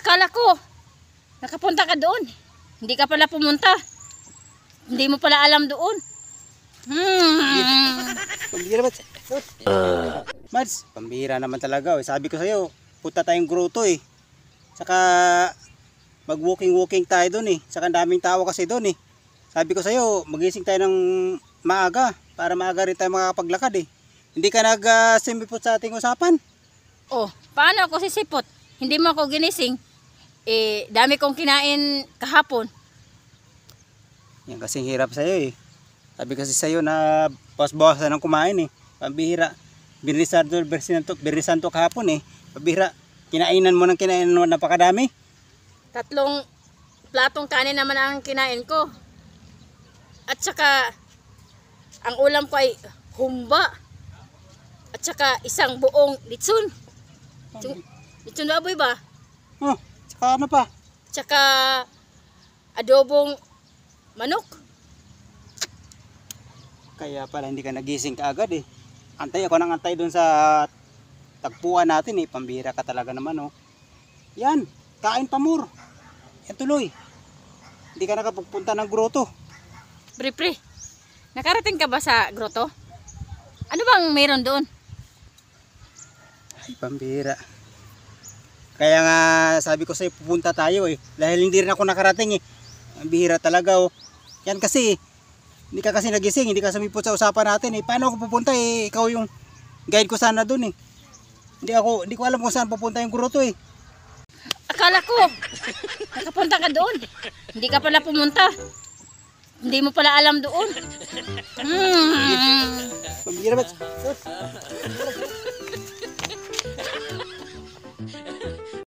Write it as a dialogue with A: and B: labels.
A: Akala ko, nakapunta ka doon. Hindi ka pala pumunta. Hindi mo pala alam doon.
B: Pambira, Mads. Mads, pambira naman talaga. Sabi ko sa'yo, punta tayong grotto eh. Saka mag-walking tayo doon eh. Saka daming tao kasi doon eh. Sabi ko sa'yo, magising tayo ng maaga para maaga rin tayo makakapaglakad eh. Hindi ka nag-simipot sa ating usapan.
A: Oh, paano ako sisipot? Hindi mo ako ginising. Eh, dami kong kinain kahapon.
B: Yan kasing hirap sa'yo eh. Sabi kasi sa'yo na bawas-bawasan ng kumain eh. Pambihira. Birisanto kahapon eh. Pambihira. Kinainan mo napakadami.
A: 3 platong kanin naman ang kinain ko. At saka, ang ulam ko ay humba. At saka, isang buong litsun. Litsun baboy ba?
B: Oh, saka ano pa?
A: Tsaka, adobong manok.
B: Kaya pala hindi ka nagising kaagad eh. Antay ako nang antay dun sa tagpuan natin eh. Pambira ka talaga naman oh. Yan, kain pa more. Yan tuloy. Hindi ka nakapagpunta ng grotto.
A: Pre, nakarating ka ba sa grotto? Ano bang meron doon?
B: Ay, pambira. Kaya nga sabi ko sa'yo pupunta tayo eh. Dahil hindi rin ako nakarating eh. Ang bihira talaga oh. Yan kasi hindi ka kasi nagising, hindi ka sumipot sa usapan natin eh. Paano ako pupunta eh? Ikaw yung guide ko sana doon eh. Hindi ko alam kung saan pupunta yung grotto eh.
A: Akala ko, nakapunta ka doon. Hindi ka pala pumunta. Hindi mo pala alam doon.
B: Pambira, Mads.